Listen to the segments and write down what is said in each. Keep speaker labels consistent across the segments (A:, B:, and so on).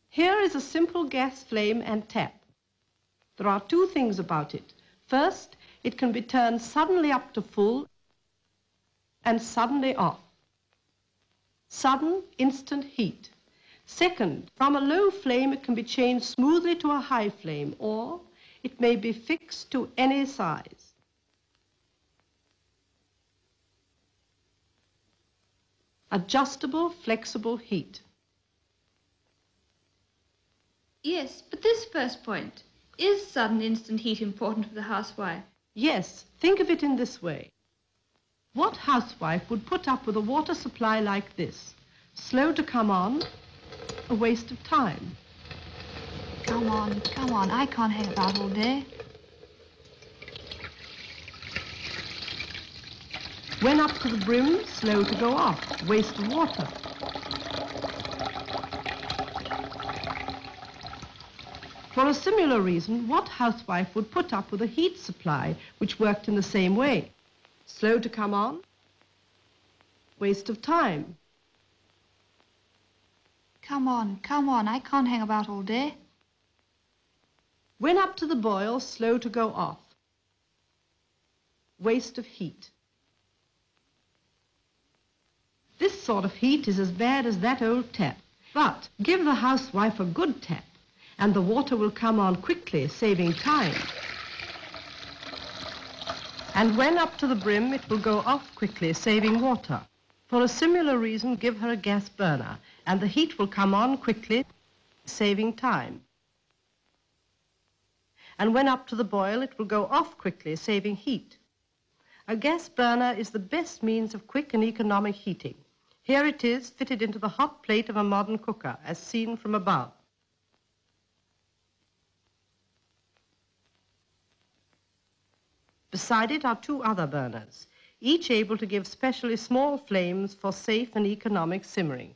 A: Here is a simple gas flame and tap. There are two things about it. First, it can be turned suddenly up to full and suddenly off. Sudden, instant heat. Second, from a low flame it can be changed smoothly to a high flame, or it may be fixed to any size. Adjustable, flexible heat.
B: Yes, but this first point, is sudden instant heat important for the housewife?
A: Yes, think of it in this way. What housewife would put up with a water supply like this? Slow to come on, a waste of time.
B: Come on, I can't hang about all day.
A: When up to the brim, slow to go off, waste of water. For a similar reason, what housewife would put up with a heat supply which worked in the same way? Slow to come on, waste of time.
B: Come on, I can't hang about all day.
A: When up to the boil, slow to go off, waste of heat. This sort of heat is as bad as that old tap, but give the housewife a good tap, and the water will come on quickly, saving time. And when up to the brim, it will go off quickly, saving water. For a similar reason, give her a gas burner, and the heat will come on quickly, saving time. And when up to the boil, it will go off quickly, saving heat. A gas burner is the best means of quick and economic heating. Here it is, fitted into the hot plate of a modern cooker, as seen from above. Beside it are two other burners, each able to give specially small flames for safe and economic simmering.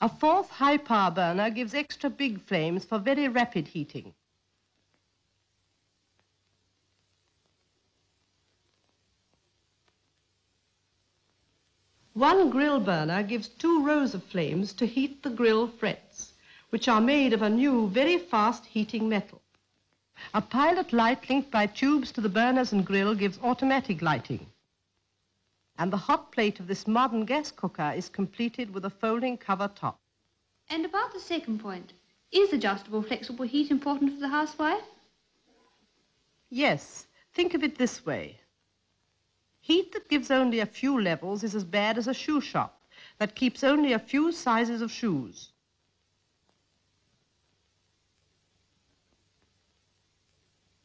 A: A fourth high-power burner gives extra big flames for very rapid heating. One grill burner gives 2 rows of flames to heat the grill frets, which are made of a new, very fast heating metal. A pilot light linked by tubes to the burners and grill gives automatic lighting. And the hot plate of this modern gas cooker is completed with a folding cover top.
B: And about the second point, is adjustable, flexible heat important for the housewife?
A: Yes, think of it this way. Heat that gives only a few levels is as bad as a shoe shop that keeps only a few sizes of shoes.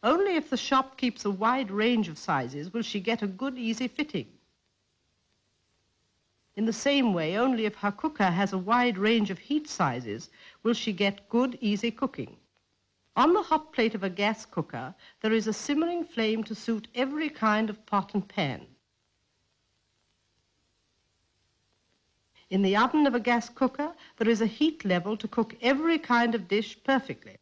A: Only if the shop keeps a wide range of sizes will she get a good, easy fitting. In the same way, only if her cooker has a wide range of heat sizes will she get good, easy cooking. On the hot plate of a gas cooker, there is a simmering flame to suit every kind of pot and pan. In the oven of a gas cooker, there is a heat level to cook every kind of dish perfectly.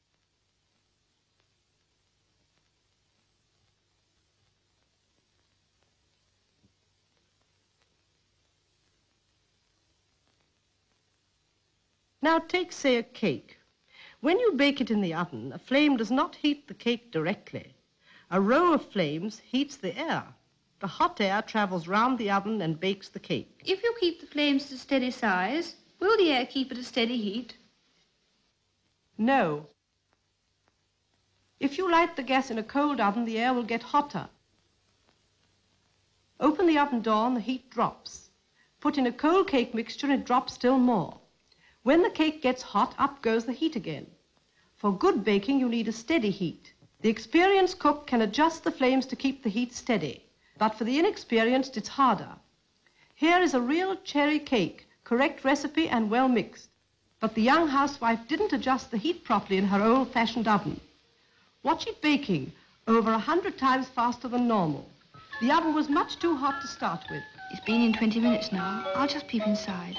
A: Now take, say, a cake. When you bake it in the oven, a flame does not heat the cake directly. A row of flames heats the air. The hot air travels round the oven and bakes the cake.
B: If you keep the flames to a steady size, will the air keep at a steady heat?
A: No. If you light the gas in a cold oven, the air will get hotter. Open the oven door and the heat drops. Put in a cold cake mixture and it drops still more. When the cake gets hot, up goes the heat again. For good baking, you need a steady heat. The experienced cook can adjust the flames to keep the heat steady, but for the inexperienced, it's harder. Here is a real cherry cake, correct recipe and well mixed. But the young housewife didn't adjust the heat properly in her old-fashioned oven. Watch it baking, over 100 times faster than normal. The oven was much too hot to start with.
B: It's been in 20 minutes now. I'll just peep inside.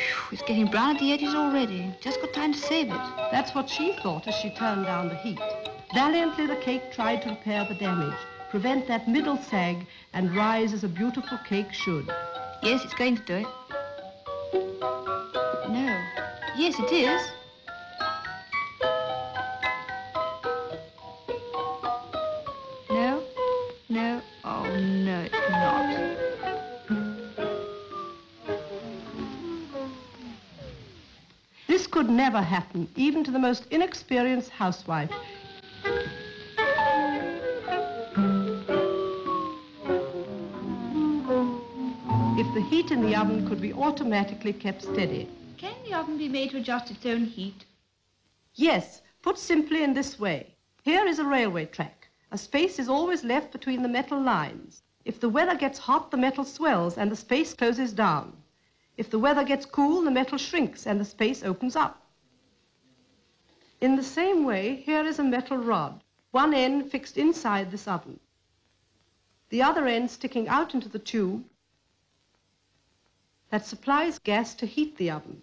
B: Phew, it's getting brown at the edges already. Just got time to save it.
A: That's what she thought as she turned down the heat. Valiantly, the cake tried to repair the damage, prevent that middle sag, and rise as a beautiful cake should.
B: Yes, it's going to do it. No. Yes, it is. No. No. Oh, no, it's not.
A: This could never happen, even to the most inexperienced housewife. If the heat in the oven could be automatically kept steady.
B: Can the oven be made to adjust its own heat?
A: Yes, put simply in this way. Here is a railway track. A space is always left between the metal lines. If the weather gets hot, the metal swells and the space closes down. If the weather gets cool, the metal shrinks and the space opens up. In the same way, here is a metal rod, one end fixed inside this oven, the other end sticking out into the tube that supplies gas to heat the oven.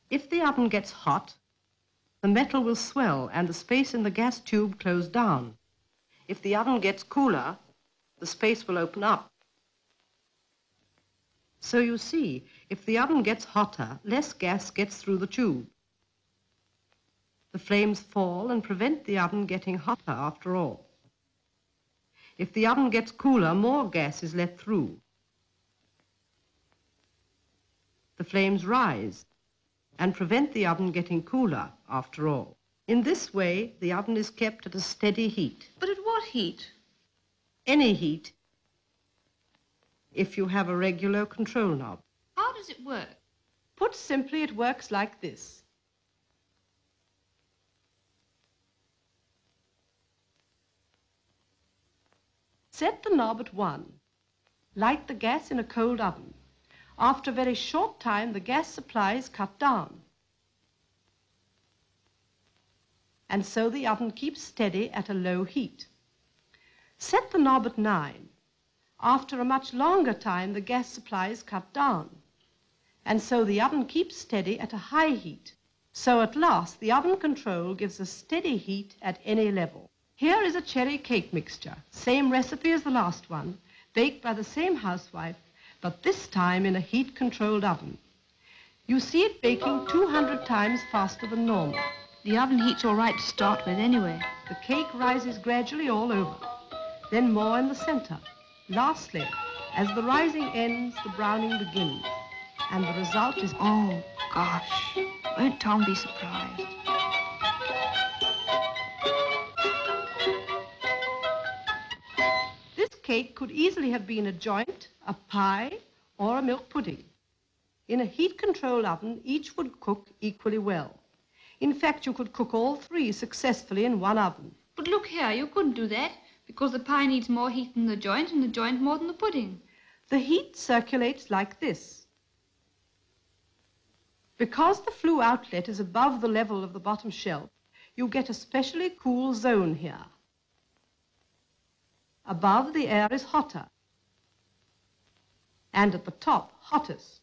A: If the oven gets hot, the metal will swell and the space in the gas tube close down. If the oven gets cooler, the space will open up. So you see, if the oven gets hotter, less gas gets through the tube. The flames fall and prevent the oven getting hotter after all. If the oven gets cooler, more gas is let through. The flames rise and prevent the oven getting cooler after all. In this way, the oven is kept at a steady heat.
B: But at what heat?
A: Any heat, if you have a regular control knob.
B: How does it work?
A: Put simply, it works like this. Set the knob at 1. Light the gas in a cold oven. After a very short time, the gas supply is cut down. And so the oven keeps steady at a low heat. Set the knob at 9. After a much longer time, the gas supply is cut down. And so the oven keeps steady at a high heat. So at last, the oven control gives a steady heat at any level. Here is a cherry cake mixture, same recipe as the last one, baked by the same housewife, but this time in a heat-controlled oven. You see it baking 200 times faster than normal.
B: The oven heat's all right to start with anyway.
A: The cake rises gradually all over, then more in the center. Lastly, as the rising ends, the browning begins, and the result is...
B: Oh, gosh. Won't Tom be surprised?
A: This cake could easily have been a joint, a pie, or a milk pudding. In a heat-controlled oven, each would cook equally well. In fact, you could cook all three successfully in one oven.
B: But look here, you couldn't do that, because the pie needs more heat than the joint, and the joint more than the pudding.
A: The heat circulates like this. Because the flue outlet is above the level of the bottom shelf, you get a specially cool zone here. Above, the air is hotter, and at the top, hottest.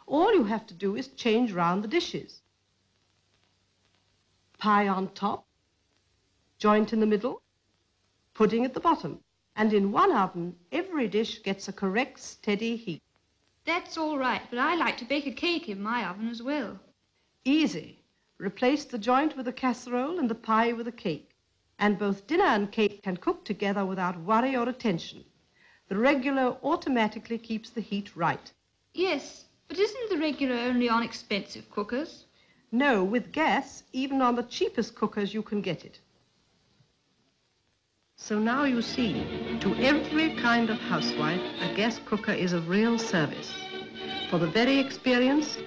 A: All you have to do is change round the dishes. Pie on top, joint in the middle, pudding at the bottom. And in one oven, every dish gets a correct, steady heat.
B: That's all right, but I like to bake a cake in my oven as well.
A: Easy. Replace the joint with a casserole and the pie with a cake. And both dinner and cake can cook together without worry or attention. The regular automatically keeps the heat right.
B: Yes, but isn't the regular only on expensive cookers?
A: No, with gas, even on the cheapest cookers you can get it. So now you see, to every kind of housewife, a gas cooker is of real service. For the very experienced,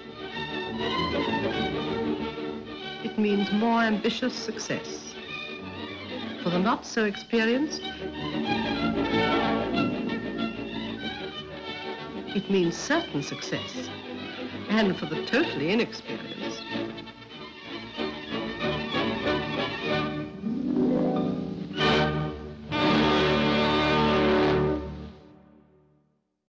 A: it means more ambitious success. For the not so experienced, it means certain success. And for the totally inexperienced,